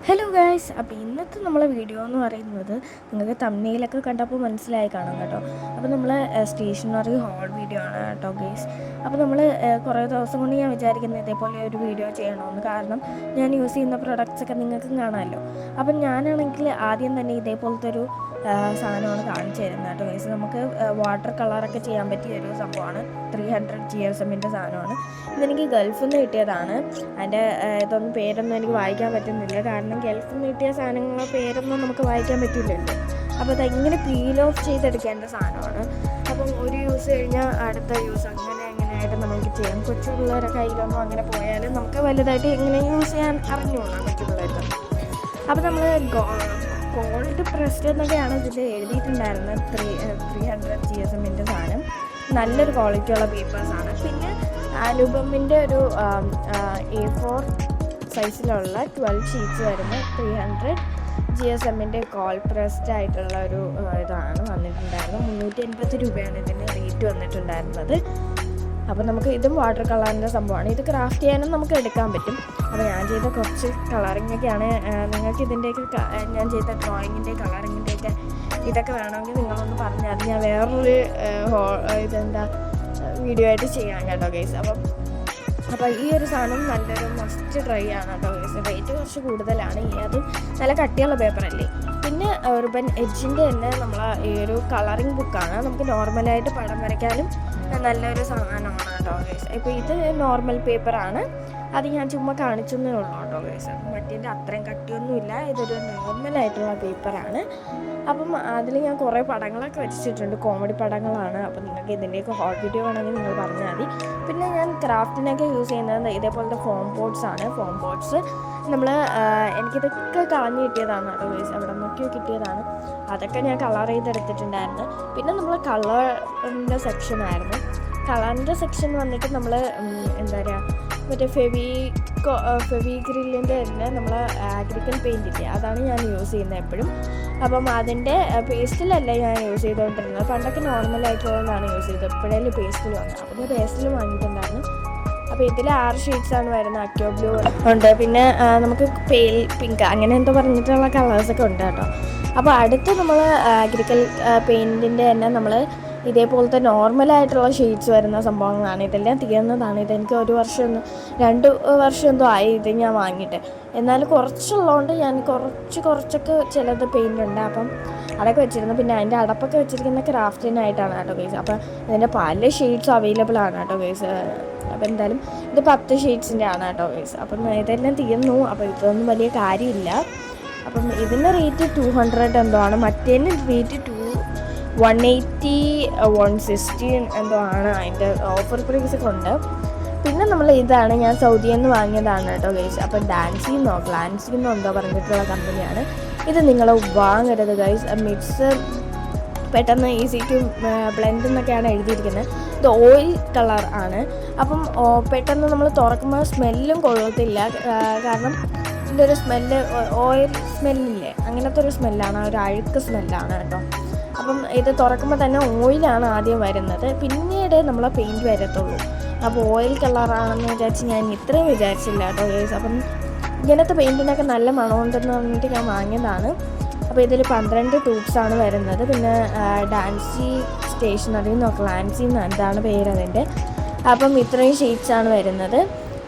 Hello guys, അപ്പോൾ ഇന്നത്തെ നമ്മളെ വീഡിയോ എന്ന് പറയുന്നത് നിങ്ങൾക്ക് തമ്പ്നെയിലൊക്കെ കണ്ടപ്പോൾ മനസ്സിലായി കാണും കേട്ടോ. അപ്പോൾ നമ്മൾ സ്റ്റേഷനറി ഹോൾ വീഡിയോ ആണ് കേട്ടോ ഗൈസ്. അപ്പോൾ നമ്മൾ കുറേ ദിവസം കൊണ്ട് ഞാൻ വിചാരിക്കുന്നത് ഇതേപോലെ ഒരു വീഡിയോ ചെയ്യണമെന്ന്. കാരണം ഞാൻ യൂസ് ചെയ്യുന്ന പ്രൊഡക്ട്സൊക്കെ നിങ്ങൾക്കും കാണാമല്ലോ. അപ്പം ഞാനാണെങ്കിൽ ആദ്യം തന്നെ ഇതേപോലത്തെ ഒരു സാധനമാണ് കാണിച്ചു തരുന്നത് കേട്ടോ ഗൈസ്. നമുക്ക് വാട്ടർ കളറൊക്കെ ചെയ്യാൻ പറ്റിയ ഒരു സംഭവമാണ്. 300 GSMൻ്റെ സാധനമാണ്. ഇതെനിക്ക് ഗൾഫിൽ നിന്ന് കിട്ടിയതാണ്. അതിൻ്റെ ഇതൊന്നും പേരൊന്നും എനിക്ക് വായിക്കാൻ പറ്റുന്നില്ല. കാരണം ഗൾഫിൽ നിന്ന് കിട്ടിയ സാധനങ്ങളുടെ പേരൊന്നും നമുക്ക് വായിക്കാൻ പറ്റില്ലല്ലോ. അപ്പോൾ അതെങ്ങനെ പീൽ ഓഫ് ചെയ്തെടുക്കേണ്ട സാധനമാണ്. അപ്പം ഒരു യൂസ് കഴിഞ്ഞാൽ അടുത്ത യൂസ് അങ്ങനെയായിട്ട് നമുക്ക് ചെയ്യാം. കൊച്ചു പിള്ളേരുടെ കയ്യിലൊന്നും അങ്ങനെ പോയാലും നമുക്ക് വലുതായിട്ട് എങ്ങനെ യൂസ് ചെയ്യാൻ അറിഞ്ഞുകൊള്ളാം കൊച്ചു പിള്ളേർക്ക്. അപ്പോൾ നമ്മൾ കോൾഡ് പ്രസ്ഡ് എന്നൊക്കെയാണ് ഇതിൽ എഴുതിയിട്ടുണ്ടായിരുന്നത്. 300 GSMൻ്റെ സാധനം നല്ലൊരു ക്വാളിറ്റിയുള്ള പേപ്പേഴ്സാണ്. പിന്നെ ആലുബമിൻ്റെ ഒരു A4 സൈസിലുള്ള 12 ഷീറ്റ്സ് വരുന്ന 300 GSMൻ്റെ കോൾഡ് പ്രസ്ഡ് ആയിട്ടുള്ള ഒരു ഇതാണ് വന്നിട്ടുണ്ടായിരുന്നത്. 380 രൂപയാണ് ഇതിന് റേറ്റ് വന്നിട്ടുണ്ടായിരുന്നത്. അപ്പോൾ നമുക്ക് ഇതും വാട്ടർ കളറിൻ്റെ സംഭവമാണ്. ഇത് ക്രാഫ്റ്റ് ചെയ്യാനും നമുക്ക് എടുക്കാൻ പറ്റും. അപ്പോൾ ഞാൻ ചെയ്ത കുറച്ച് കളറിങ്ങൊക്കെയാണ്. നിങ്ങൾക്ക് ഇതിൻ്റെയൊക്കെ ഞാൻ ചെയ്ത ഡ്രോയിങ്ങിൻ്റെ കളറിങ്ങിൻ്റെയൊക്കെ ഇതൊക്കെ വേണമെങ്കിൽ നിങ്ങളൊന്ന് പറഞ്ഞാൽ ഞാൻ വേറൊരു വീഡിയോ ആയിട്ട് ചെയ്യാം കേട്ടോ ഗൈസ്. അപ്പോൾ ഈ ഒരു സാധനം നല്ലൊരു മസ്റ്റ് ട്രൈ ആണ് കേട്ടോ ഗൈസ്. റേറ്റ് കുറച്ച് കൂടുതലാണ്. അതും നല്ല കട്ടിയുള്ള പേപ്പറല്ലേ. പിന്നെ urban എഡ്ജിൻ്റെ തന്നെ ഈ ഒരു കളറിങ് ബുക്കാണ്. നമുക്ക് നോർമലായിട്ട് പടം വരയ്ക്കാനും നല്ലൊരു സാധനമാണ് കേട്ടോ ഗൈസ്. ഇപ്പോൾ ഇത് നോർമൽ പേപ്പറാണ്. അത് ഞാൻ ചുമ്മാ കാണിച്ചെന്നേ ഉള്ളൂ കേട്ടോ ഗൈസ്. മറ്റേൻ്റെ അത്രയും കട്ടിയൊന്നുമില്ല. ഇതൊരു നോർമലായിട്ടുള്ള പേപ്പറാണ്. അപ്പം അതിൽ ഞാൻ കുറേ പടങ്ങളൊക്കെ വെച്ചിട്ടുണ്ട്. കോമഡി പടങ്ങളാണ്. അപ്പം നിങ്ങൾക്ക് ഇതിൻ്റെയൊക്കെ ഹോട്ട് വീഡിയോ വേണമെങ്കിൽ നിങ്ങൾ പറഞ്ഞാൽ മതി. പിന്നെ ഞാൻ ക്രാഫ്റ്റിനൊക്കെ യൂസ് ചെയ്യുന്നത് ഇതേപോലത്തെ ഫോം ബോർഡ്സാണ്. ഫോം ബോർഡ്സ് എനിക്കിതൊക്കെ കളഞ്ഞ് കിട്ടിയതാണ് കേട്ടോ ഗൈസ്. അവിടെ നോക്കിയോ കിട്ടിയതാണ്. അതൊക്കെ ഞാൻ കളർ ചെയ്തെടുത്തിട്ടുണ്ടായിരുന്നു. പിന്നെ നമ്മൾ കളറിൻ്റെ സെക്ഷനായിരുന്നു. കളറിൻ്റെ സെക്ഷൻ വന്നിട്ട് നമ്മൾ എന്താ പറയുക, മറ്റേ ഫെവിഗ്രില്ലിൻ്റെ തന്നെ നമ്മൾ ആഗ്രിക്കൽ പെയിൻ്റ് ഇല്ലേ, അതാണ് ഞാൻ യൂസ് ചെയ്യുന്നത് എപ്പോഴും. അപ്പം അതിൻ്റെ പേസ്റ്റിലല്ല ഞാൻ യൂസ് ചെയ്തുകൊണ്ടിരുന്നത്. പണ്ടൊക്കെ നോർമലായിട്ടുള്ളതാണ് യൂസ് ചെയ്തത്. എപ്പോഴേലും പേസ്റ്റിൽ വന്നത്. അപ്പം ഞാൻ പേസ്റ്റിൽ വാങ്ങിയിട്ടുണ്ടായിരുന്നു. അപ്പോൾ ഇതിൽ 6 ഷെയ്ഡ്സാണ് വരുന്നത്. അക്യോ ബ്ലൂ ഉണ്ട്. പിന്നെ നമുക്ക് പെയിൽ പിങ്ക് അങ്ങനെ എന്തോ പറഞ്ഞിട്ടുള്ള കളേഴ്സൊക്കെ ഉണ്ട് കേട്ടോ. അപ്പോൾ അടുത്ത് നമ്മൾ ആഗ്രിക്കൽ പെയിൻറ്റിൻ്റെ തന്നെ നമ്മൾ ഇതേപോലത്തെ നോർമലായിട്ടുള്ള ഷെയ്ഡ്സ് വരുന്ന സംഭവങ്ങളാണ്. ഇതെല്ലാം തീർന്നതാണ്. ഇതെനിക്ക് 1 വർഷം 2 വർഷം എന്തോ ആയി ഇത് ഞാൻ വാങ്ങിയിട്ട്. എന്നാലും കുറച്ചുള്ളതുകൊണ്ട് ഞാൻ കുറച്ചൊക്കെ ചിലത് പെയിൻ്റ് ഉണ്ട്. അപ്പം അതൊക്കെ വെച്ചിരുന്നു. പിന്നെ അതിൻ്റെ അടപ്പൊക്കെ വെച്ചിരിക്കുന്ന ക്രാഫ്റ്റിനായിട്ടാണ് കേട്ടോ ഗൈസ്. അപ്പം ഇതിൻ്റെ പല ഷെയ്ഡ്സും അവൈലബിൾ ആണ് കേട്ടോ ഗൈസ്. അപ്പോൾ എന്തായാലും ഇത് 10 ഷെയ്ഡ്സിൻ്റെ ആണ് കേട്ടോ ഗൈസ്. അപ്പം ഇതെല്ലാം തീർന്നു. അപ്പോൾ ഇതൊന്നും വലിയ കാര്യമില്ല. അപ്പം ഇതിൻ്റെ റേറ്റ് 200 എന്തോ ആണ്. മറ്റേതിന് റേറ്റ് 180 160 എന്തോ ആണ്. അതിൻ്റെ ഓഫർ പ്രൈസൊക്കെ ഉണ്ട്. പിന്നെ നമ്മൾ ഇതാണ് ഞാൻ സൗദിയിൽ നിന്ന് വാങ്ങിയതാണ് കേട്ടോ ഗൈസ്. അപ്പോൾ ഗ്ലാൻസിന്നോ എന്തോ പറഞ്ഞിട്ടുള്ള കമ്പനിയാണ്. ഇത് നിങ്ങൾ വാങ്ങരുത് ഗൈസ്. മിക്സ് പെട്ടെന്ന് ഈസി ടു ബ്ലെൻഡ് എന്നൊക്കെയാണ് എഴുതിയിരിക്കുന്നത്. ഇത് ഓയിൽ കളർ ആണ്. അപ്പം പെട്ടെന്ന് നമ്മൾ തുറക്കുമ്പോൾ സ്മെല്ലും കൊള്ളത്തില്ല. കാരണം ഇതിൻ്റെ ഒരു സ്മെല്ല് ഓയിൽ സ്മെല്ലില്ലേ, അങ്ങനത്തെ ഒരു സ്മെല്ലാണ്. ഒരു അഴുക്ക് സ്മെല്ലാണ് കേട്ടോ. അപ്പം ഇത് തുറക്കുമ്പോൾ തന്നെ ഓയിലാണ് ആദ്യം വരുന്നത്. പിന്നീട് നമ്മൾ പെയിൻറ്റ് വരത്തുള്ളൂ. അപ്പോൾ ഓയിൽ കളറാണെന്ന് വിചാരിച്ച് ഞാൻ ഇത്രയും വിചാരിച്ചില്ല കേട്ടോ ഗൈസ്. അപ്പം ഇങ്ങനത്തെ പെയിൻറ്റിനൊക്കെ നല്ല മണമുണ്ടെന്ന് പറഞ്ഞിട്ട് ഞാൻ വാങ്ങിയതാണ്. അപ്പോൾ ഇതിൽ 12 ട്യൂബ്സാണ് വരുന്നത്. പിന്നെ ഡാൻസി സ്റ്റേഷനറി ഗ്ലാൻസി എന്താണ് പേര് അതിൻ്റെ. അപ്പം ഇത്രയും ഷീറ്റ്സാണ് വരുന്നത്.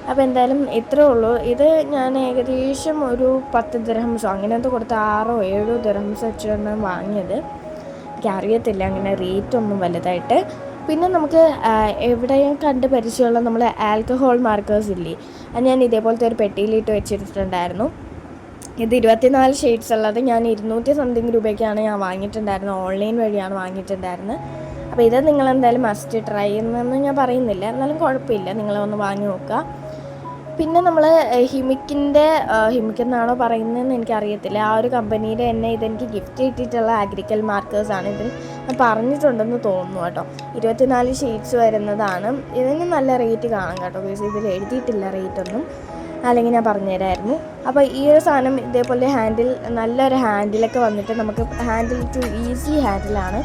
അപ്പോൾ എന്തായാലും ഇത്രേ ഉള്ളൂ. ഇത് ഞാൻ ഏകദേശം ഒരു 10 ദിർഹംസോ അങ്ങനത്തെ കൊടുത്ത് 6 7 ദിർഹംസ് വെച്ചാണ് വാങ്ങിയത്. എനിക്കറിയത്തില്ല അങ്ങനെ റേറ്റൊന്നും വലുതായിട്ട്. പിന്നെ നമുക്ക് എവിടെയും കണ്ട് പരിചയമുള്ള നമ്മൾ ആൽക്കഹോൾ മാർക്കേഴ്സ് ഇല്ലേ, അത് ഞാൻ ഇതേപോലത്തെ ഒരു പെട്ടിയിലിട്ട് വെച്ചിട്ടുണ്ടായിരുന്നു. ഇത് 24 ഷെയ്ഡ്സ് ഉള്ളത് ഞാൻ 200 സംതിങ് രൂപയ്ക്കാണ് ഞാൻ വാങ്ങിയിട്ടുണ്ടായിരുന്നത്. ഓൺലൈൻ വഴിയാണ് വാങ്ങിയിട്ടുണ്ടായിരുന്നത്. അപ്പോൾ ഇത് നിങ്ങളെന്തായാലും മസ്റ്റ് ട്രൈ എന്നൊന്നും ഞാൻ പറയുന്നില്ല, എന്നാലും കുഴപ്പമില്ല, നിങ്ങളൊന്ന് വാങ്ങി നോക്കുക. പിന്നെ നമ്മൾ ഹിമിക്കെന്നാണോ പറയുന്നതെന്ന് എനിക്കറിയത്തില്ല. ആ ഒരു കമ്പനിയുടെ തന്നെ ഇതെനിക്ക് ഗിഫ്റ്റ് കിട്ടിയിട്ടുള്ള ആഗ്രിക്കൽ മാർക്കേഴ്സാണ്. ഇതിൽ ഞാൻ പറഞ്ഞിട്ടുണ്ടെന്ന് തോന്നുന്നു കേട്ടോ. 24 ഷെയ്ഡ്സ് വരുന്നതാണ്. ഇതിന് നല്ല റേറ്റ് കാണാം കേട്ടോ ബിക്കോസ് ഇതിൽ എഴുതിയിട്ടില്ല റേറ്റൊന്നും, അല്ലെങ്കിൽ ഞാൻ പറഞ്ഞുതരായിരുന്നു. അപ്പോൾ ഈ ഒരു സാധനം ഇതേപോലെ നല്ലൊരു ഹാൻഡിലൊക്കെ വന്നിട്ട് നമുക്ക് ഹാൻഡിൽ ടു ഈസി ഹാൻഡിലാണ്.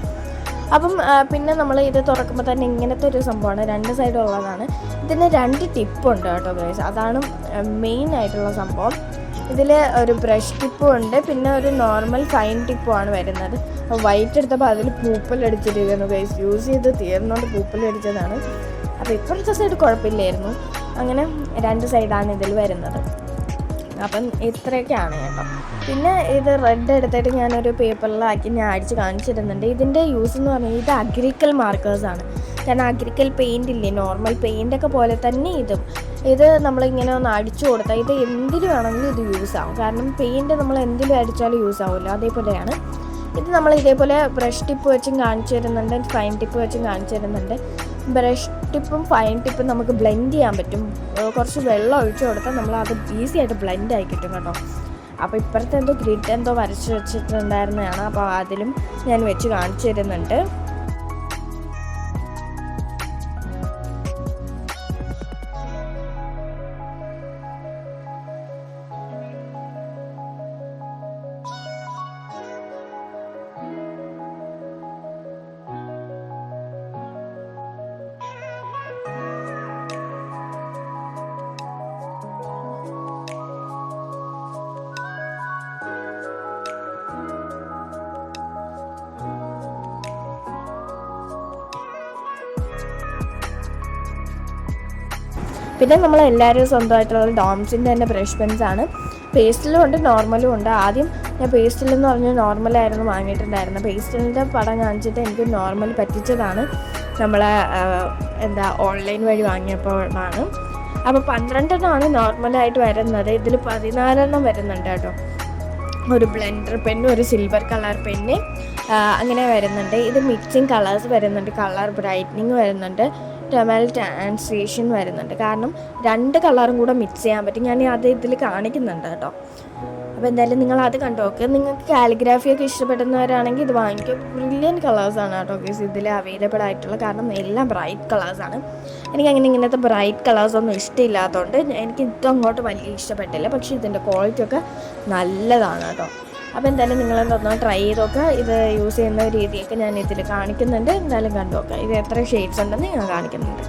അപ്പം പിന്നെ നമ്മൾ ഇത് തുറക്കുമ്പോൾ തന്നെ ഇങ്ങനത്തെ ഒരു സംഭവമാണ്. 2 സൈഡും ഉള്ളതാണ്. ഇതിന് 2 ടിപ്പുണ്ട് കേട്ടോ ഗൈസ്. അതാണ് മെയിൻ ആയിട്ടുള്ള സംഭവം. ഇതിൽ ഒരു ബ്രഷ് ടിപ്പും ഉണ്ട്, പിന്നെ ഒരു നോർമൽ ഫൈൻ ടിപ്പുമാണ് വരുന്നത്. അപ്പോൾ വൈറ്റ് എടുത്തപ്പോൾ അതിൽ പൂപ്പലടിച്ചിരിക്കുന്നു ഗൈസ്. യൂസ് ചെയ്ത് തീർന്നുകൊണ്ട് പൂപ്പലടിച്ചതാണ്. അപ്പോൾ ഇപ്പോഴത്തെ സൈഡ് കുഴപ്പമില്ലായിരുന്നു. അങ്ങനെ 2 സൈഡാണ് ഇതിൽ വരുന്നത്. അപ്പം ഇത്രയൊക്കെയാണ് കേട്ടോ. പിന്നെ ഇത് റെഡ് എടുത്തിട്ട് ഞാനൊരു പേപ്പറിലാക്കി ഞാൻ അടിച്ച് കാണിച്ചിരുന്നുണ്ട്. ഇതിൻ്റെ യൂസ് എന്ന് പറഞ്ഞാൽ ഇത് അഗ്രിക്കൽ മാർക്കേഴ്സാണ്. കാരണം അഗ്രിക്കൽ പെയിൻ്റ് ഇല്ലേ, നോർമൽ പെയിൻ്റൊക്കെ പോലെ തന്നെ ഇത് നമ്മളിങ്ങനെ ഒന്ന് അടിച്ചു കൊടുത്താൽ ഇത് എന്തിനു വേണമെങ്കിലും ഇത് യൂസ് ആവും. കാരണം പെയിൻറ്റ് നമ്മൾ എന്തിലും അടിച്ചാലും യൂസ് ആവുമല്ലോ, അതേപോലെയാണ് ഇത്. നമ്മൾ ഇതേപോലെ ബ്രഷ് ടിപ്പ് വെച്ചും കാണിച്ചു തരുന്നുണ്ട്, ഫൈൻ ടിപ്പ് വെച്ചും കാണിച്ചു തരുന്നുണ്ട്. ബ്രഷ് ടിപ്പും ഫൈൻ ടിപ്പും നമുക്ക് ബ്ലെൻഡ് ചെയ്യാൻ പറ്റും. കുറച്ച് വെള്ളം ഒഴിച്ചു കൊടുത്താൽ നമ്മൾ അത് ഈസി ആയിട്ട് ബ്ലെൻഡ് ആയി കിട്ടും കേട്ടോ. അപ്പോൾ ഇപ്പുറത്തെ ഗ്രിഡ് വരച്ച് വെച്ചിട്ടുണ്ടായിരുന്നതാണ്. അപ്പോൾ അതിലും ഞാൻ വെച്ച് കാണിച്ചു തരുന്നുണ്ട്. പിന്നെ നമ്മളെല്ലാവരും സ്വന്തമായിട്ടുള്ള ഡോംസിൻ്റെ തന്നെ ബ്രഷ് പെൻസാണ്. പേസ്റ്റലും ഉണ്ട്, നോർമലും ഉണ്ട്. ആദ്യം ഞാൻ പേസ്റ്റലെന്ന് പറഞ്ഞ് നോർമലായിരുന്നു വാങ്ങിയിട്ടുണ്ടായിരുന്നത്. പേസ്റ്റലിൻ്റെ പടം കാണിച്ചിട്ട് എനിക്ക് നോർമൽ പറ്റിച്ചതാണ് നമ്മളെ ഓൺലൈൻ വഴി വാങ്ങിയപ്പോഴാണ്. അപ്പോൾ 12 നോർമലായിട്ട് വരുന്നത്. ഇതിൽ 14 വരുന്നുണ്ട് കേട്ടോ. ഒരു ബ്ലെൻഡർ പെന്ന്, ഒരു സിൽവർ കളർ പെന്ന്, അങ്ങനെ വരുന്നുണ്ട്. ഇത് മിക്സിങ് കളേഴ്സ് വരുന്നുണ്ട്, കളർ ബ്രൈറ്റനിങ് വരുന്നുണ്ട്, ടെമൽ ട്രാൻസ്ലേഷൻ വരുന്നുണ്ട്. കാരണം 2 കളറും കൂടെ മിക്സ് ചെയ്യാൻ പറ്റും. ഞാൻ അത് ഇതിൽ കാണിക്കുന്നുണ്ട് കേട്ടോ. അപ്പോൾ എന്തായാലും നിങ്ങൾ അത് കണ്ടു നോക്കുക. നിങ്ങൾക്ക് കാലിഗ്രാഫിയൊക്കെ ഇഷ്ടപ്പെടുന്നവരാണെങ്കിൽ ഇത് വാങ്ങിക്കുക. ബ്രില്യൻ കളേഴ്സാണ് കേട്ടോ ഗൈസ് ഇതിൽ അവൈലബിൾ ആയിട്ടുള്ള. കാരണം എല്ലാം ബ്രൈറ്റ് കളേഴ്സാണ്. എനിക്കങ്ങനെ ഇങ്ങനത്തെ ബ്രൈറ്റ് കളേഴ്സൊന്നും ഇഷ്ടമില്ലാത്തതുകൊണ്ട് എനിക്ക് ഇതും അങ്ങോട്ട് വലിയ ഇഷ്ടപ്പെട്ടില്ല. പക്ഷേ ഇതിൻ്റെ ക്വാളിറ്റിയൊക്കെ നല്ലതാണ് കേട്ടോ. അപ്പോൾ എന്തായാലും നിങ്ങളൊന്ന് ട്രൈ ചെയ്തൊക്കെ ഇത് യൂസ് ചെയ്യുന്ന രീതിയൊക്കെ ഞാൻ ഇതിൽ കാണിക്കുന്നുണ്ട്. എന്തായാലും കണ്ടു നോക്കുക. ഇത് എത്ര ഷെയ്ഡ്സ് ഉണ്ടെന്ന് ഞാൻ കാണിക്കുന്നുണ്ട്.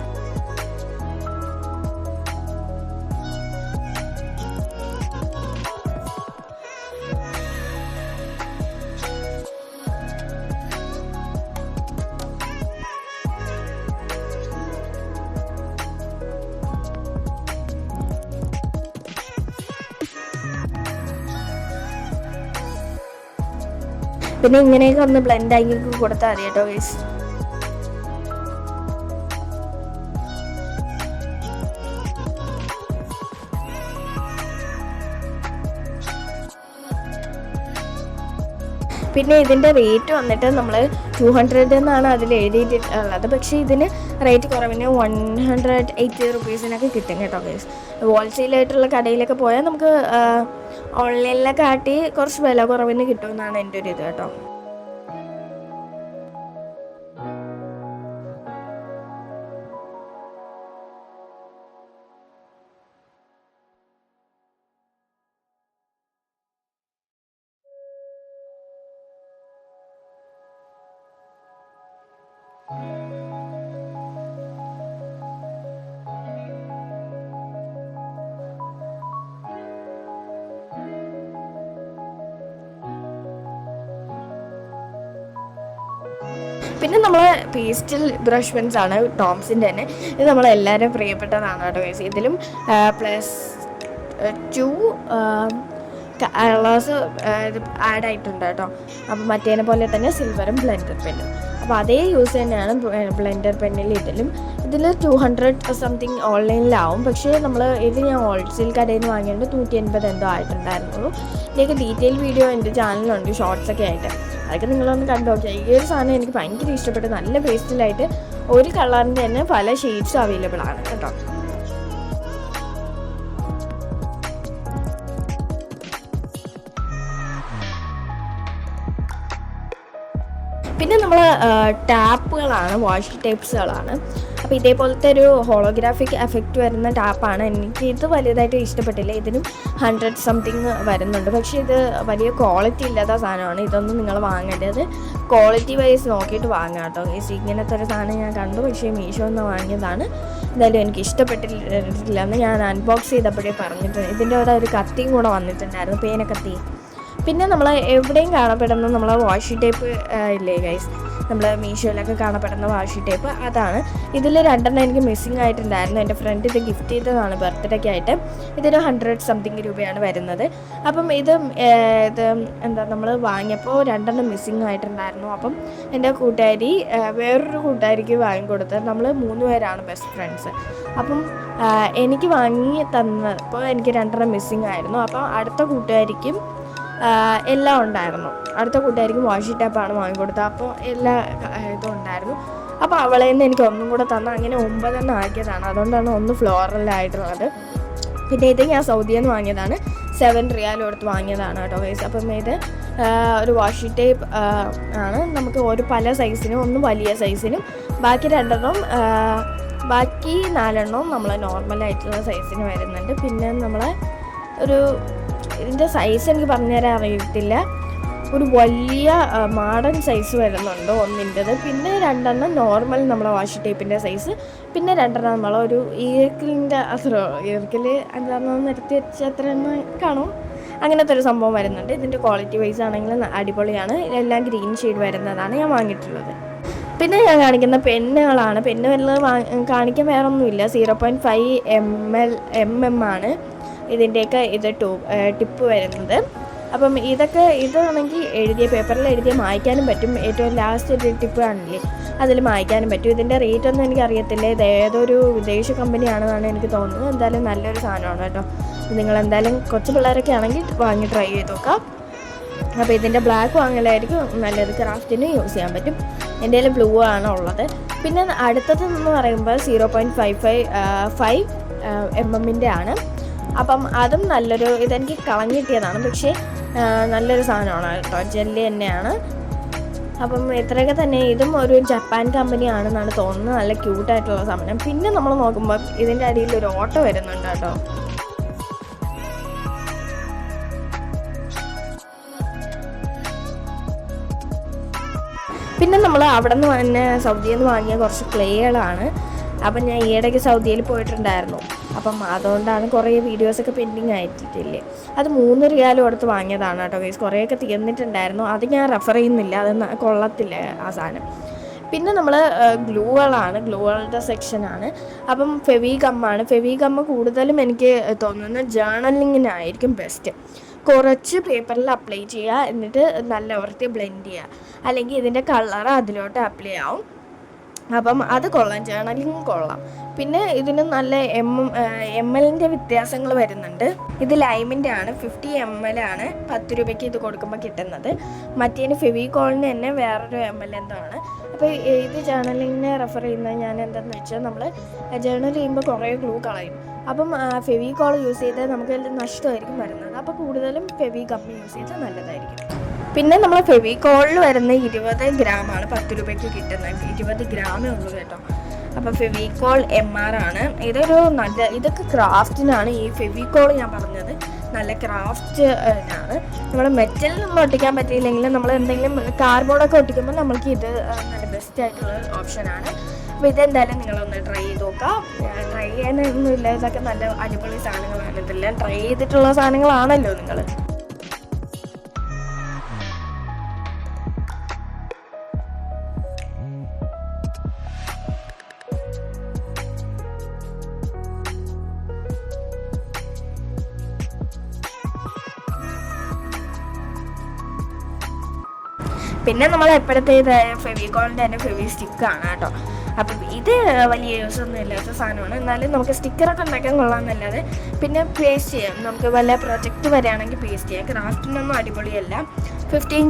പിന്നെ ഇങ്ങനെയൊക്കെ ഒന്ന് ബ്ലെൻഡ് ആക്കി കൊടുത്താൽ മതി കേട്ടോ ഗൈസ്. പിന്നെ ഇതിൻ്റെ റേറ്റ് വന്നിട്ട് നമ്മൾ 200 എന്നാണ് അതിൽ എഴുതിയിട്ടുള്ളത്. പക്ഷേ ഇതിന് റേറ്റ് കുറവിന് 180 റുപ്പീസിനൊക്കെ കിട്ടും കേട്ടോ ഗൈസ്. ഹോൾസെയിലായിട്ടുള്ള കടയിലൊക്കെ പോയാൽ നമുക്ക് ഓൺലൈനിലൊക്കെ കാട്ടി കുറച്ച് വില കുറവിന് കിട്ടുമെന്നാണ് എൻ്റെ ഒരു ഇത് കേട്ടോ. പിന്നെ നമ്മൾ പേസ്റ്റൽ ബ്രഷ് പെൻസാണ് ടോംസിൻ്റെ തന്നെ. ഇത് നമ്മളെല്ലാവരും പ്രിയപ്പെട്ടതാണ് കേട്ടോ ഗൈസ്. ഇതിലും +2 കളേഴ്സ് ആഡ് ആയിട്ടുണ്ട് കേട്ടോ. അപ്പോൾ മറ്റേനെ പോലെ തന്നെ സിൽവറും ബ്ലെൻഡർ പെന്നും. അപ്പോൾ അതേ യൂസ് തന്നെയാണ് ബ്ലെൻഡർ പെന്നിൽ. ഇതിൽ 200 സംതിങ് ഓൺലൈനിലാവും. പക്ഷേ ഇത് ഞാൻ ഹോൾസെയിൽ കടയിൽ നിന്ന് വാങ്ങിയിട്ട് 180 എന്തോ ആയിട്ടുണ്ടായിരുന്നുള്ളൂ. ഇതിലേക്ക് ഡീറ്റെയിൽ വീഡിയോ എൻ്റെ ചാനലിലുണ്ട്, ഷോർട്സൊക്കെ ആയിട്ട്. അതൊക്കെ നിങ്ങളൊന്ന് കണ്ടു നോക്കിയാൽ. ഈ ഒരു സാധനം എനിക്ക് ഭയങ്കര ഇഷ്ടപ്പെട്ടു. നല്ല പേസ്റ്റലായിട്ട് ഒരു കളറിൻ്റെ തന്നെ പല ഷെയ്ഡ്സും അവൈലബിൾ ആണ് കേട്ടോ. പിന്നെ നമ്മൾ ടാപ്പുകളാണ്, വാഷ് ടേപ്സുകളാണ്. അപ്പോൾ ഇതേപോലത്തെ ഒരു ഹോളോഗ്രാഫിക് എഫക്റ്റ് വരുന്ന ടാപ്പാണ്. എനിക്ക് ഇത് വലുതായിട്ട് ഇഷ്ടപ്പെട്ടില്ല. ഇതിനും 100 സംതിങ് വരുന്നുണ്ട്. പക്ഷേ ഇത് വലിയ ക്വാളിറ്റി ഇല്ലാത്ത സാധനമാണ്. ഇതൊന്നും നിങ്ങൾ വാങ്ങേണ്ടത് ക്വാളിറ്റി വൈസ് നോക്കിയിട്ട് വാങ്ങാം കേട്ടോ. ഇങ്ങനത്തെ ഒരു സാധനം ഞാൻ കണ്ടു, പക്ഷേ മീഷോ നിന്ന് വാങ്ങിയതാണ്. എന്തായാലും എനിക്ക് ഇഷ്ടപ്പെട്ടിട്ടില്ല എന്ന് ഞാൻ അൺബോക്സ് ചെയ്തപ്പോഴേ പറഞ്ഞിട്ടുണ്ട്. ഇതിൻ്റെ കൂടെ ഒരു കത്തിയും കൂടെ വന്നിട്ടുണ്ടായിരുന്നു, പേനക്കത്തി. പിന്നെ നമ്മൾ എവിടെയും കാണപ്പെടുന്ന നമ്മളെ വാഷി ടേപ്പ് ഇല്ലേ ഗൈസ്, നമ്മൾ മീഷോയിലൊക്കെ കാണപ്പെടുന്ന വാഷി ടേപ്പ്, അതാണ്. ഇതിൽ 2 എനിക്ക് മിസ്സിങ് ആയിട്ടുണ്ടായിരുന്നു. എൻ്റെ ഫ്രണ്ട് ഇത് ഗിഫ്റ്റ് ചെയ്തതാണ് ബർത്ത്ഡേക്ക് ആയിട്ട്. ഇതൊരു 100 സംതിങ് രൂപയാണ് വരുന്നത്. അപ്പം ഇത് എന്താ നമ്മൾ വാങ്ങിയപ്പോൾ 2 മിസ്സിങ് ആയിട്ടുണ്ടായിരുന്നു. അപ്പം എൻ്റെ കൂട്ടുകാരി വേറൊരു കൂട്ടുകാരിക്ക് വാങ്ങിക്കൊടുത്തത്. നമ്മൾ 3 പേരാണ് ബെസ്റ്റ് ഫ്രണ്ട്സ്. അപ്പം എനിക്ക് വാങ്ങി തന്നപ്പോൾ എനിക്ക് 2 മിസ്സിങ് ആയിരുന്നു. അപ്പം അടുത്ത കൂട്ടുകാരിക്കും എല്ലാം ഉണ്ടായിരുന്നു. അടുത്ത കൂട്ടുകാരിക്കും വാഷി ടേപ്പാണ് വാങ്ങിക്കൊടുത്തത്. അപ്പോൾ എല്ലാ ഇതും ഉണ്ടായിരുന്നു. അപ്പോൾ അവളെ നിന്ന് എനിക്ക് ഒന്നും കൂടെ തന്ന, അങ്ങനെ 9 ആക്കിയതാണ്. അതുകൊണ്ടാണ് 1 ഫ്ലോറലായിട്ടുള്ളത്. പിന്നെ ഇത് ഞാൻ സൗദിയിൽ നിന്ന് വാങ്ങിയതാണ്, 7 റിയാൽ കൊടുത്ത് വാങ്ങിയതാണ് കേട്ടോ ഗൈസ്. അപ്പം ഇത് ഒരു വാഷി ടേപ്പ് ആണ്. നമുക്ക് ഒരു പല സൈസിനും, ഒന്ന് വലിയ സൈസിനും, ബാക്കി 2 ബാക്കി 4 നമ്മൾ നോർമലായിട്ടുള്ള സൈസിന് വരുന്നുണ്ട്. പിന്നെ നമ്മൾ ഇതിൻ്റെ സൈസ് എനിക്ക് പറഞ്ഞുതരാൻ അറിയത്തില്ല. ഒരു വലിയ മോഡേൺ സൈസ് വരുന്നുണ്ട് ഒന്നിൻ്റെത്. പിന്നെ 2 നോർമൽ നമ്മളെ വാഷി ടേപ്പിൻ്റെ സൈസ്. പിന്നെ 2 നമ്മളൊരു ഈർക്കിലിൻ്റെ ഈർക്കിൽ എന്താണെന്ന് നിരത്തി വെച്ച് അത്ര കാണും, അങ്ങനത്തെ ഒരു സംഭവം വരുന്നുണ്ട്. ഇതിൻ്റെ ക്വാളിറ്റി വൈസ് ആണെങ്കിൽ അടിപൊളിയാണ്. എല്ലാം ഗ്രീൻ ഷെയ്ഡ് വരുന്നതാണ് ഞാൻ വാങ്ങിയിട്ടുള്ളത്. പിന്നെ ഞാൻ കാണിക്കുന്ന പെന്നുകളാണ്. പെന്ന് വരുന്നത് കാണിക്കാൻ വേറെ ഒന്നുമില്ല. 0.5 mm ആണ് ഇതിൻ്റെയൊക്കെ ടിപ്പ് വരുന്നത്. അപ്പം ഇതാണെങ്കിൽ പേപ്പറിൽ എഴുതിയ മായ്ക്കാനും പറ്റും. ഏറ്റവും ലാസ്റ്റ് ഒരു ടിപ്പ് ആണെങ്കിൽ അതിൽ മായ്ക്കാനും പറ്റും. ഇതിൻ്റെ റേറ്റ് ഒന്നും എനിക്കറിയത്തില്ല. ഇത് ഏതൊരു വിദേശ കമ്പനിയാണെന്നാണ് എനിക്ക് തോന്നുന്നത്. എന്തായാലും നല്ലൊരു സാധനമാണ് കേട്ടോ. നിങ്ങളെന്തായാലും കൊച്ചു പിള്ളേരൊക്കെ ആണെങ്കിൽ വാങ്ങി ട്രൈ ചെയ്ത് നോക്കാം. അപ്പോൾ ഇതിൻ്റെ ബ്ലാക്ക് വാങ്ങലായിരിക്കും നല്ലത്, ക്രാഫ്റ്റിന് യൂസ് ചെയ്യാൻ പറ്റും. എൻ്റെ കയ്യിൽ ബ്ലൂ ആണ് ഉള്ളത്. പിന്നെ അടുത്തതെന്ന് പറയുമ്പോൾ 0.55 mm ആണ്. അപ്പം അതും നല്ലൊരു, ഇതെനിക്ക് കളഞ്ഞിട്ടിയതാണ്, പക്ഷേ നല്ലൊരു സാധനമാണ് കേട്ടോ, ജെല്ലി തന്നെയാണ്. അപ്പം ഇത്രയൊക്കെ തന്നെ. ഇതും ഒരു ജപ്പാൻ കമ്പനിയാണെന്നാണ് തോന്നുന്നത്. നല്ല ക്യൂട്ടായിട്ടുള്ള സാധനം. പിന്നെ നമ്മൾ നോക്കുമ്പോൾ ഇതിൻ്റെ അടിയിൽ ഒരു ഓട്ടോ വരുന്നുണ്ട് കേട്ടോ. പിന്നെ നമ്മൾ അവിടെ നിന്ന് തന്നെ സൗദിയിൽ നിന്ന് വാങ്ങിയ കുറച്ച് ക്ലേകളാണ്. അപ്പം ഞാൻ ഈയിടയ്ക്ക് സൗദിയിൽ പോയിട്ടുണ്ടായിരുന്നു. അപ്പം അതുകൊണ്ടാണ് കുറേ വീഡിയോസൊക്കെ പെൻഡിങ് ആയിട്ടില്ലേ. അത് 3 റിയാൽ കൊടുത്ത് വാങ്ങിയതാണ് കേട്ടോ ഗൈസ്. കുറേയൊക്കെ തീർന്നിട്ടുണ്ടായിരുന്നു. അത് ഞാൻ റെഫർ ചെയ്യുന്നില്ല, അത് കൊള്ളത്തില്ല ആ സാധനം. പിന്നെ നമ്മൾ ഗ്ലൂകളുടെ സെക്ഷനാണ്. അപ്പം ഫെവിഗമ്മ് കൂടുതലും എനിക്ക് തോന്നുന്നത് ജേർണലിങ്ങിനായിരിക്കും ബെസ്റ്റ്. കുറച്ച് പേപ്പറിൽ അപ്ലൈ ചെയ്യുക, എന്നിട്ട് നല്ല വൃത്തി ബ്ലെൻഡ് ചെയ്യുക, അല്ലെങ്കിൽ ഇതിൻ്റെ കളർ അതിലോട്ട് അപ്ലൈ ആവും. അപ്പം അത് കൊള്ളാം, ജേർണലിങ് കൊള്ളാം. പിന്നെ ഇതിന് നല്ല ml വ്യത്യാസങ്ങൾ വരുന്നുണ്ട്. ഇത് ലൈമിൻ്റെ ആണ്, 50 ml ആണ് 10 രൂപയ്ക്ക് ഇത് കൊടുക്കുമ്പോൾ കിട്ടുന്നത്. മറ്റേന് ഫെവിക്കോളിന് തന്നെ വേറൊരു ml എന്തോ ആണ്. അപ്പോൾ ഇത് ജേർണലിങ്ങിനെ റെഫർ ചെയ്യുന്നത് ഞാൻ എന്താണെന്ന് വെച്ചാൽ, നമ്മൾ ജേർണൽ ചെയ്യുമ്പോൾ കുറേ ഗ്ലൂ കളയും. അപ്പം ഫെവിക്കോൾ യൂസ് ചെയ്താൽ നമുക്ക് നഷ്ടമായിരിക്കും വരുന്നത്. അപ്പോൾ കൂടുതലും ഫെവിഗം യൂസ് ചെയ്താൽ നല്ലതായിരിക്കും. പിന്നെ നമ്മൾ ഫെവിക്കോളിൽ വരുന്ന 20 ഗ്രാമാണ് 10 രൂപയ്ക്ക് കിട്ടുന്നത്. 20 ഗ്രാമേ ഉള്ളൂ കേട്ടോ. അപ്പോൾ ഫെവിക്കോൾ MR ആണ്. ഇതൊക്കെ ക്രാഫ്റ്റിനാണ്. ഈ ഫെവിക്കോൾ ഞാൻ പറഞ്ഞത് നല്ല ക്രാഫ്റ്റ് ആണ്. നമ്മൾ മെറ്റലിനൊന്നും ഒട്ടിക്കാൻ പറ്റിയില്ലെങ്കിലും നമ്മൾ എന്തെങ്കിലും കാർഡ്ബോർഡൊക്കെ ഒട്ടിക്കുമ്പോൾ നമ്മൾക്ക് ഇത് നല്ല ബെസ്റ്റ് ആയിട്ടുള്ള ഓപ്ഷനാണ്. അപ്പോൾ ഇതെന്തായാലും നിങ്ങളൊന്ന് ട്രൈ ചെയ്ത് നോക്കാം. ട്രൈ ചെയ്യാനൊന്നുമില്ല, ഇതൊക്കെ നല്ല അടിപൊളി സാധനങ്ങളാണ്. ഇതെല്ലാം ട്രൈ ചെയ്തിട്ടുള്ള സാധനങ്ങളാണല്ലോ നിങ്ങൾ. പിന്നെ നമ്മൾ എപ്പോഴത്തേതായ ഫെവിക്കോളിൻ്റെ തന്നെ ഫെവി സ്റ്റിക്കാണ് കേട്ടോ. അപ്പം ഇത് വലിയ യൂസ് ഒന്നും ഇല്ലാത്ത സാധനമാണ്. എന്നാലും നമുക്ക് സ്റ്റിക്കറൊക്കെ ഉണ്ടാക്കാൻ കൊള്ളാമെന്നല്ലാതെ. പിന്നെ പേസ്റ്റ് ചെയ്യാം, നമുക്ക് വല്ല പ്രൊജക്റ്റ് വരികയാണെങ്കിൽ പേസ്റ്റ് ചെയ്യാം. ക്രാഫ്റ്റിനൊന്നും അടിപൊളിയല്ല. 15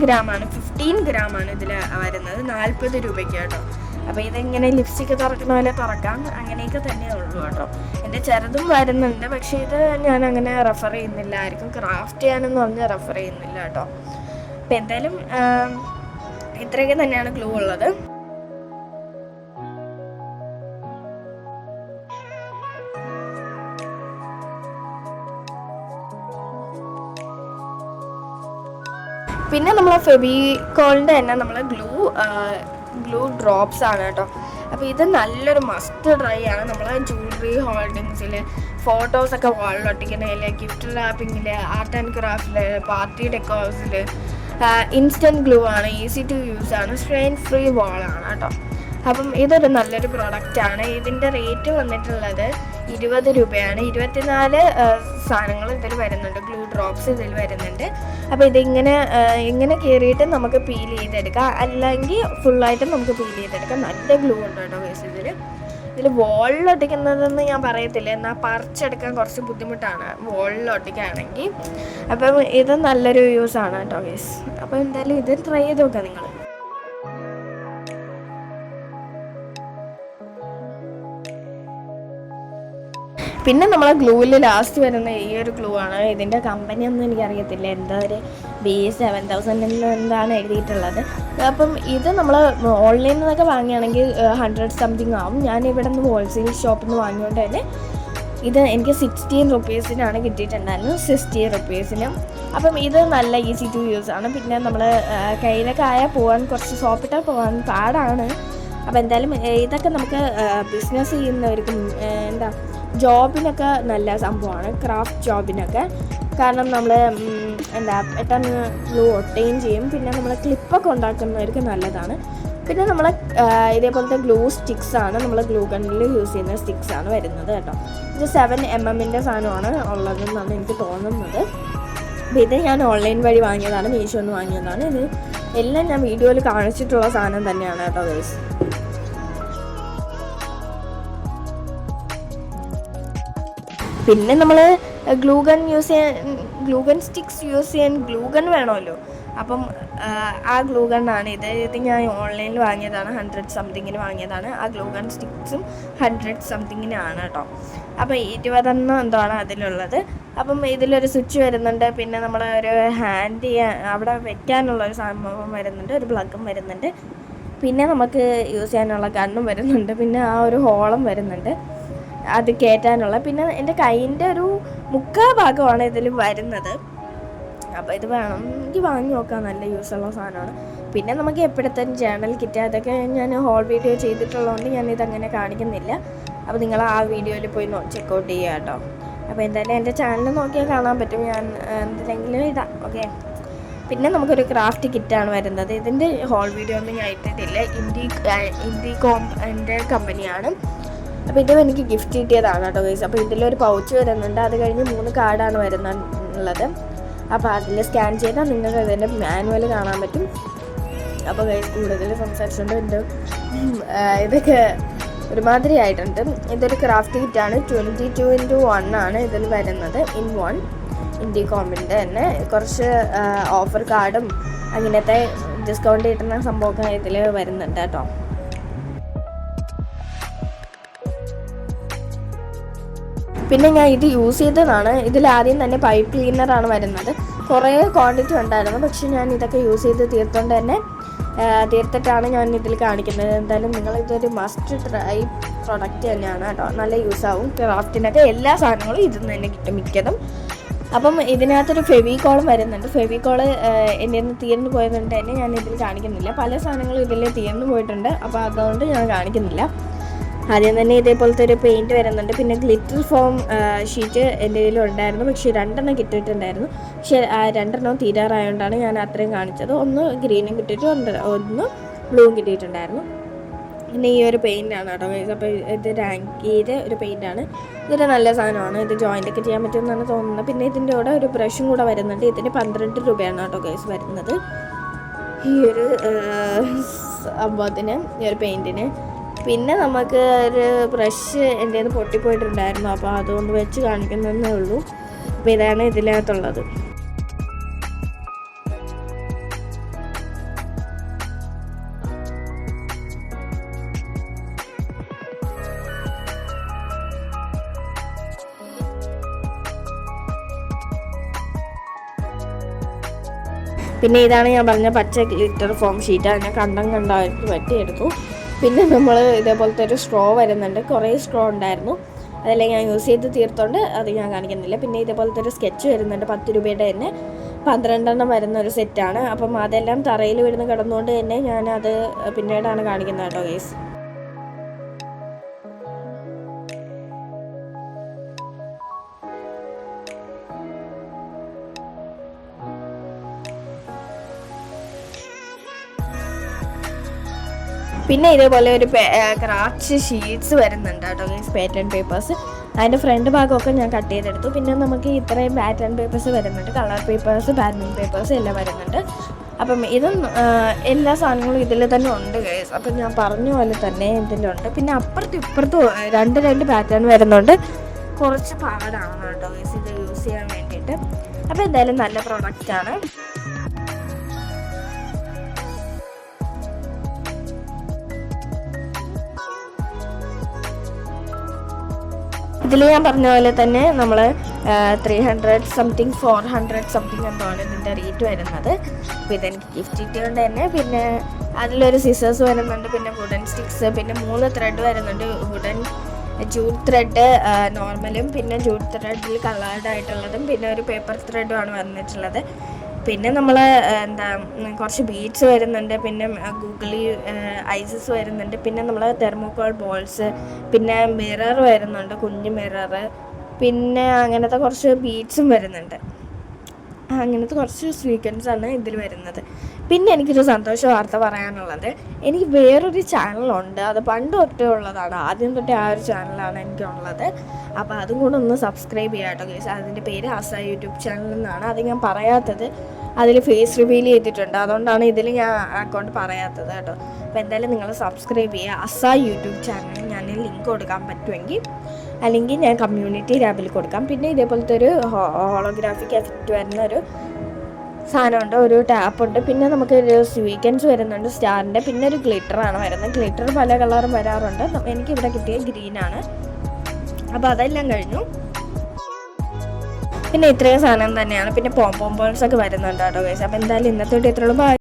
ഗ്രാമാണ് ഇതിൽ വരുന്നത്, 40 രൂപയ്ക്ക് കേട്ടോ. അപ്പോൾ ഇതിങ്ങനെ ലിപ്സ്റ്റിക്ക് തുറക്കുന്ന പോലെ തുറക്കാം, അങ്ങനെയൊക്കെ തന്നെ ഉള്ളൂ കേട്ടോ. എൻ്റെ ചെറുതും വരുന്നുണ്ട്, പക്ഷേ ഇത് ഞാൻ അങ്ങനെ റെഫർ ചെയ്യുന്നില്ല, ആയിരിക്കും ക്രാഫ്റ്റ് ചെയ്യാനെന്ന് പറഞ്ഞ് റെഫർ ചെയ്യുന്നില്ല കേട്ടോ. അപ്പോൾ എന്തായാലും ഇത്രയൊക്കെ തന്നെയാണ് ഗ്ലൂ ഉള്ളത്. പിന്നെ നമ്മൾ ഫെവിക്കോളിൻ്റെ തന്നെ നമ്മൾ ഗ്ലൂ ഡ്രോപ്സ് ആണ് കേട്ടോ. അപ്പോൾ ഇത് നല്ലൊരു മസ്റ്റ് ട്രൈ ആണ്. നമ്മളെ ജ്വല്ലറി ഹോൾഡിങ്സിൽ, ഫോട്ടോസൊക്കെ വാളിലൊട്ടിക്കുന്നതിൽ, ഗിഫ്റ്റ് റാപ്പിങ്ങിൽ, ആർട്ട് ആൻഡ് ക്രാഫ്റ്റിൽ, പാർട്ടി ഡെക്കോഴ്സിൽ ഇൻസ്റ്റൻറ്റ് ഗ്ലൂ ആണ്, ഈസി ടു യൂസ് ആണ്, സ്ട്രെയിൻ ഫ്രീ വാളാണ് കേട്ടോ. അപ്പം ഇതൊരു നല്ലൊരു പ്രൊഡക്റ്റാണ്. ഇതിൻ്റെ റേറ്റ് വന്നിട്ടുള്ളത് 20 രൂപയാണ്. 24 സാധനങ്ങൾ ഇതിൽ വരുന്നുണ്ട്, ഗ്ലൂ ഡ്രോപ്സ് ഇതിൽ വരുന്നുണ്ട്. അപ്പോൾ ഇങ്ങനെ കയറിയിട്ട് നമുക്ക് പീൽ ചെയ്തെടുക്കാം, അല്ലെങ്കിൽ ഫുള്ളായിട്ടും നമുക്ക് പീൽ ചെയ്തെടുക്കാം. നല്ല ഗ്ലൂ ഉണ്ട് കേട്ടോ ഗൈസ്. ഇതിൽ വോളിലൊട്ടിക്കുന്നതെന്ന് ഞാൻ പറയത്തില്ല, എന്നാൽ പറിച്ചെടുക്കാൻ കുറച്ച് ബുദ്ധിമുട്ടാണ് വോളിലൊട്ടിക്കുകയാണെങ്കിൽ. അപ്പം ഇത് നല്ലൊരു യൂസാണ് കേട്ടോ ഗൈസ്. അപ്പോൾ എന്തായാലും ഇത് ട്രൈ ചെയ്ത് നോക്കാം നിങ്ങൾ. പിന്നെ നമ്മളെ ഗ്ലൂവിൽ ലാസ്റ്റ് വരുന്ന ഈ ഒരു ഗ്ലൂ ആണ്. ഇതിൻ്റെ കമ്പനിയൊന്നും എനിക്കറിയത്തില്ല, എന്താ ഒരു B7000 എന്താണ് എഴുതിയിട്ടുള്ളത്. അപ്പം ഇത് നമ്മൾ ഓൺലൈനിൽ നിന്നൊക്കെ വാങ്ങുകയാണെങ്കിൽ 100 സംതിങ് ആവും. ഞാൻ ഇവിടെ നിന്ന് ഹോൾസെയിൽ ഷോപ്പിൽ നിന്ന് വാങ്ങിയോണ്ട് തന്നെ ഇത് എനിക്ക് 16 റുപ്പീസിനാണ് കിട്ടിയിട്ടുണ്ടായിരുന്നു, 60 റുപ്പീസിനും. അപ്പം ഇത് നല്ല ഈസി ടു യൂസ് ആണ്. പിന്നെ നമ്മൾ കയ്യിലൊക്കെ ആയാൽ പോകാൻ കുറച്ച് സോപ്പിട്ടാൽ പോകാൻ പാടാണ്. അപ്പോൾ എന്തായാലും ഇതൊക്കെ നമുക്ക് ബിസിനസ് ചെയ്യുന്നവർക്കും ജോബിനൊക്കെ നല്ല സംഭവമാണ്, ക്രാഫ്റ്റ് ജോബിനൊക്കെ. കാരണം നമ്മൾ പെട്ടെന്ന് ഗ്ലൂ ഒട്ടുകയും ചെയ്യും. പിന്നെ നമ്മൾ ക്ലിപ്പൊക്കെ ഉണ്ടാക്കുന്നവർക്ക് നല്ലതാണ്. പിന്നെ നമ്മൾ ഇതേപോലത്തെ ഗ്ലൂ സ്റ്റിക്സാണ്, നമ്മൾ ഗ്ലൂ ഗണ്ണിൽ യൂസ് ചെയ്യുന്ന സ്റ്റിക്സാണ് വരുന്നത് കേട്ടോ. ഇത് 7mm സാധനമാണ് ഉള്ളതെന്നാണ് എനിക്ക് തോന്നുന്നത്. അപ്പോൾ ഇത് ഞാൻ ഓൺലൈൻ വഴി വാങ്ങിയതാണ്, മീഷോന്ന് വാങ്ങിയതാണ്. ഇത് എല്ലാം ഞാൻ വീഡിയോയിൽ കാണിച്ചിട്ടുള്ള സാധനം തന്നെയാണ് കേട്ടോ ഗൈസ്. പിന്നെ നമ്മൾ ഗ്ലൂഗൺ സ്റ്റിക്സ് യൂസ് ചെയ്യാൻ ഗ്ലൂഗൺ വേണമല്ലോ. അപ്പം ആ ഗ്ലൂഗണ്ണാണ് ഇത് ഞാൻ ഓൺലൈനിൽ വാങ്ങിയതാണ്, 100 സംതിങ്ങിന് വാങ്ങിയതാണ്. ആ ഗ്ലൂഗൺ സ്റ്റിക്സും 100 സംതിങ്ങിനാണ് കേട്ടോ. അപ്പോൾ 20 എന്താണ് അതിലുള്ളത്. അപ്പം ഇതിലൊരു സ്വിച്ച് വരുന്നുണ്ട്. പിന്നെ നമ്മൾ ഒരു ഹാൻഡ് ചെയ്യാൻ അവിടെ വെക്കാനുള്ളൊരു സംഭവം വരുന്നുണ്ട്, ഒരു പ്ലഗും വരുന്നുണ്ട്. പിന്നെ നമുക്ക് യൂസ് ചെയ്യാനുള്ള ഗണ്ണും വരുന്നുണ്ട്. പിന്നെ ആ ഒരു ഹോളും വരുന്നുണ്ട് അത് കയറ്റാനുള്ള. പിന്നെ എൻ്റെ കൈയിൻ്റെ ഒരു 3/4 ഭാഗമാണ് ഇതിൽ വരുന്നത്. അപ്പോൾ ഇത് വേണമെങ്കിൽ വാങ്ങി നോക്കാം, നല്ല യൂസുള്ള സാധനമാണ്. പിന്നെ നമുക്ക് എപ്പോഴത്തെ ജേണൽ കിറ്റ് അതൊക്കെ ഞാൻ ഹോൾ വീഡിയോ ചെയ്തിട്ടുള്ളതുകൊണ്ട് ഞാനിതങ്ങനെ കാണിക്കുന്നില്ല. അപ്പോൾ നിങ്ങൾ ആ വീഡിയോയിൽ പോയി ചെക്കൗട്ട് ചെയ്യുക കേട്ടോ. അപ്പോൾ എന്തായാലും എൻ്റെ ചാനൽ നോക്കിയാൽ കാണാൻ പറ്റും, ഞാൻ എന്തെങ്കിലും ഇതാ ഓക്കെ. പിന്നെ നമുക്കൊരു ക്രാഫ്റ്റ് കിറ്റാണ് വരുന്നത്. ഇതിൻ്റെ ഹോൾ വീഡിയോ ഒന്നും ഞാൻ ഇട്ടിട്ടില്ല, ഇൻഡികോമിൻ്റെ കമ്പനിയാണ്. അപ്പോൾ ഇതും എനിക്ക് ഗിഫ്റ്റ് കിട്ടിയതാണ് കേട്ടോ ഗൈസ്. അപ്പോൾ ഇതിലൊരു പൗച്ച് വരുന്നുണ്ട്, അത് കഴിഞ്ഞ് 3 കാർഡാണ് വരുന്നുള്ളത്. അപ്പോൾ അതിൽ സ്കാൻ ചെയ്താൽ നിങ്ങൾക്ക് ഇതിൻ്റെ മാനുവൽ കാണാൻ പറ്റും. അപ്പോൾ ഗൈസ് കൂടുതൽ സംസാരിച്ചുകൊണ്ട് ഇതൊക്കെ ഒരുമാതിരി ആയിട്ടുണ്ട്. ഇതൊരു ക്രാഫ്റ്റ് കിറ്റാണ്, 22x1 ആണ് ഇതിൽ വരുന്നത്, in 1 ഇൻഡികോമിൻ്റെ തന്നെ. കുറച്ച് ഓഫർ കാർഡും അങ്ങനത്തെ ഡിസ്കൗണ്ട് കിട്ടുന്ന സംഭവമൊക്കെ ഇതിൽ വരുന്നുണ്ട് കേട്ടോ. പിന്നെ ഞാൻ ഇത് യൂസ് ചെയ്തതാണ്. ഇതിലാദ്യം തന്നെ പൈപ്പ് ക്ലീനറാണ് വരുന്നത്. കുറേ ക്വാണ്ടിറ്റി ഉണ്ടായിരുന്നു, പക്ഷെ ഞാൻ ഇതൊക്കെ യൂസ് ചെയ്ത് തീർത്തിട്ടാണ് ഞാൻ ഇതിൽ കാണിക്കുന്നത്. എന്തായാലും നിങ്ങളിതൊരു മസ്റ്റ് ട്രൈ പ്രൊഡക്റ്റ് തന്നെയാണ് കേട്ടോ, നല്ല യൂസാവും. ക്രാഫ്റ്റിനൊക്കെ എല്ലാ സാധനങ്ങളും ഇതിൽ നിന്ന് തന്നെ കിട്ടും മിക്കതും. അപ്പം ഇതിനകത്തൊരു ഫെവിക്കോളും വരുന്നുണ്ട്. ഫെവിക്കോള് എൻ്റെ നിന്ന് തീർന്നു പോയതുകൊണ്ട് തന്നെ ഞാൻ ഇതിൽ കാണിക്കുന്നില്ല. പല സാധനങ്ങളും ഇതിൽ തീർന്നു പോയിട്ടുണ്ട്, അപ്പോൾ അതുകൊണ്ട് ഞാൻ കാണിക്കുന്നില്ല. ആദ്യം തന്നെ ഇതേപോലത്തെ ഒരു പെയിൻറ്റ് വരുന്നുണ്ട്. പിന്നെ ഗ്ലിറ്റർ ഫോം ഷീറ്റ് എൻ്റെ കയ്യിൽ ഉണ്ടായിരുന്നു, പക്ഷേ 2 കിട്ടിയിട്ടുണ്ടായിരുന്നു. പക്ഷേ 2 തീരാറായതുകൊണ്ടാണ് ഞാൻ അത്രയും കാണിച്ചത്. ഒന്ന് ഗ്രീനും കിട്ടിയിട്ടുണ്ട്, ഒന്ന് ബ്ലൂവും കിട്ടിയിട്ടുണ്ടായിരുന്നു. പിന്നെ ഈ ഒരു പെയിൻ്റാണ് കേട്ടോ ഗൈസ്. അപ്പോൾ ഇത് റാങ്കിയുടെ ഒരു പെയിൻ്റാണ്. ഇതൊരു നല്ല സാധനമാണ്, ഇത് ജോയിൻ്റൊക്കെ ചെയ്യാൻ പറ്റുമെന്നാണ് തോന്നുന്നത്. പിന്നെ ഇതിൻ്റെ കൂടെ ഒരു ബ്രഷും കൂടെ വരുന്നുണ്ട്. ഇതിന് 12 രൂപയാണ് കേട്ടോ ഗൈസ് വരുന്നത് ഈ ഒരു സംഭവത്തിന്, ഈ ഒരു പെയിൻറ്റിന്. പിന്നെ നമുക്ക് ഒരു ബ്രഷ് എൻ്റെ നിന്ന് പൊട്ടിപ്പോയിട്ടുണ്ടായിരുന്നു, അപ്പോൾ അതുകൊണ്ട് വെച്ച് കാണിക്കുന്നതേ ഉള്ളൂ. അപ്പോൾ ഇതാണ് ഇതിനകത്തുള്ളത്. പിന്നെ ഇതാണ് ഞാൻ പറഞ്ഞ പച്ച ഗ്ലിറ്റർ ഫോം ഷീറ്റ്, അതിനെ കണ്ടായിട്ട് വെട്ടിയെടുത്തു. പിന്നെ നമ്മൾ ഇതേപോലത്തെ ഒരു സ്ട്രോ വരുന്നുണ്ട്. കുറേ സ്ട്രോ ഉണ്ടായിരുന്നു, അതെല്ലാം ഞാൻ യൂസ് ചെയ്ത് തീർത്തോണ്ട് അത് ഞാൻ കാണിക്കുന്നില്ല. പിന്നെ ഇതേപോലത്തെ ഒരു സ്കെച്ച് വരുന്നുണ്ട്, 10 രൂപയുടെ തന്നെ 12 വരുന്ന ഒരു സെറ്റാണ്. അപ്പം അതെല്ലാം തറയിൽ വീഴുന്ന കിടന്നുകൊണ്ട് തന്നെ ഞാനത് പിന്നീടാണ് കാണിക്കുന്നത് കേട്ടോ ഗൈസ്. പിന്നെ ഇതേപോലെ ഒരു ക്രാഫ്റ്റ് ഷീറ്റ്സ് വരുന്നുണ്ട് കേട്ടോ ഗൈസ്, പാറ്റേൺ പേപ്പേഴ്സ്. അതിൻ്റെ ഫ്രണ്ട് ഭാഗമൊക്കെ ഞാൻ കട്ട് ചെയ്തെടുത്തു. പിന്നെ നമുക്ക് ഇത്രയും പാറ്റേൺ പേപ്പേഴ്സ് വരുന്നുണ്ട്, കളർ പേപ്പേഴ്സ്, പാറ്റേൺ പേപ്പേഴ്സ് എല്ലാം വരുന്നുണ്ട്. അപ്പം ഇതും എല്ലാ സാധനങ്ങളും ഇതിൽ തന്നെ ഉണ്ട് ഗൈസ്. അപ്പം ഞാൻ പറഞ്ഞ പോലെ തന്നെ ഇതിലുണ്ട്. പിന്നെ അപ്പുറത്തും ഇപ്പുറത്തും രണ്ട് പാറ്റേൺ വരുന്നുണ്ട്. കുറച്ച് പാടാണ് കേട്ടോ ഗൈസ് ഇത് യൂസ് ചെയ്യാൻ വേണ്ടിയിട്ട്. അപ്പോൾ എന്തായാലും നല്ല പ്രൊഡക്റ്റാണ്. ഇതിൽ ഞാൻ പറഞ്ഞ പോലെ തന്നെ നമ്മൾ 300 സംതിങ് 400 സംതിങ് എന്താണ് ഇതിൻ്റെ റേറ്റ് വരുന്നത്. അപ്പോൾ ഇതെനിക്ക് ഗിഫ്റ്റ് കിട്ടിയതുകൊണ്ട് തന്നെ. പിന്നെ അതിലൊരു സിസേഴ്സ് വരുന്നുണ്ട്, പിന്നെ വുഡൻ സ്റ്റിക്സ്, പിന്നെ 3 ത്രെഡ് വരുന്നുണ്ട്. വുഡൻ ജൂട്ട് ത്രെഡ് നോർമലും, പിന്നെ ജൂട്ട് ത്രെഡിൽ കളേർഡ് ആയിട്ടുള്ളതും, പിന്നെ ഒരു പേപ്പർ ത്രെഡുമാണ് വന്നിട്ടുള്ളത്. പിന്നെ നമ്മൾ കുറച്ച് ബീഡ്സ് വരുന്നുണ്ട്, പിന്നെ ഗൂഗിളി ഐസസ് വരുന്നുണ്ട്, പിന്നെ നമ്മൾ തെർമോക്കോൾ ബോൾസ്, പിന്നെ മിറർ വരുന്നുണ്ട്, കുഞ്ഞു മിറർ, പിന്നെ അങ്ങനത്തെ കുറച്ച് ബീഡ്സും വരുന്നുണ്ട്. അങ്ങനത്തെ കുറച്ച് സ്വീക്കൻസാണ് ഇതിൽ വരുന്നത്. പിന്നെ എനിക്കൊരു സന്തോഷ വാർത്ത പറയാനുള്ളത്, എനിക്ക് വേറൊരു ചാനലുണ്ട്. അത് പണ്ട് തൊട്ടേ ഉള്ളതാണ്, ആദ്യം തൊട്ടേ ആ ഒരു ചാനലാണ് എനിക്കുള്ളത്. അപ്പോൾ അതും കൂടെ ഒന്ന് സബ്സ്ക്രൈബ് ചെയ്യാം കേട്ടോ ഗൈസ്. അതിൻ്റെ പേര് അസ യൂട്യൂബ് ചാനൽ എന്നാണ്. അത് ഞാൻ പറയാത്തത്, അതിൽ ഫേസ് റിവീൽ ചെയ്തിട്ടുണ്ട്, അതുകൊണ്ടാണ് ഇതിൽ ഞാൻ അക്കൗണ്ട് പറയാത്തത് കേട്ടോ. അപ്പോൾ എന്തായാലും നിങ്ങൾ സബ്സ്ക്രൈബ് ചെയ്യുക അസ യൂട്യൂബ് ചാനൽ. ഞാൻ ലിങ്ക് കൊടുക്കാൻ പറ്റുമെങ്കിൽ, അല്ലെങ്കിൽ ഞാൻ കമ്മ്യൂണിറ്റി ടാബിൽ കൊടുക്കാം. പിന്നെ ഇതേപോലത്തെ ഒരു ഹോളോഗ്രാഫിക് എഫക്റ്റ് വരുന്ന ഒരു സാധനമുണ്ട്, ഒരു ടാപ്പുണ്ട്, പിന്നെ നമുക്ക് ഒരു സ്വീക്കൻസ് വരുന്നുണ്ട് സ്റ്റാറിൻ്റെ, പിന്നെ ഒരു ഗ്ലിറ്ററാണ് വരുന്നത്. ഗ്ലിറ്റർ പല കളറും വരാറുണ്ട്, എനിക്കിവിടെ കിട്ടിയ ഗ്രീനാണ്. അപ്പോൾ അതെല്ലാം കഴിഞ്ഞു. പിന്നെ ഇത്രയും സാധനം തന്നെയാണ്. പിന്നെ പോംപോംബോൾസ് ഒക്കെ വരുന്നുണ്ട് കേട്ടോ ഗൈസ്. അപ്പോൾ എന്തായാലും ഇന്നത്തെ ഇത്രയുള്ളൂ. ബൈ.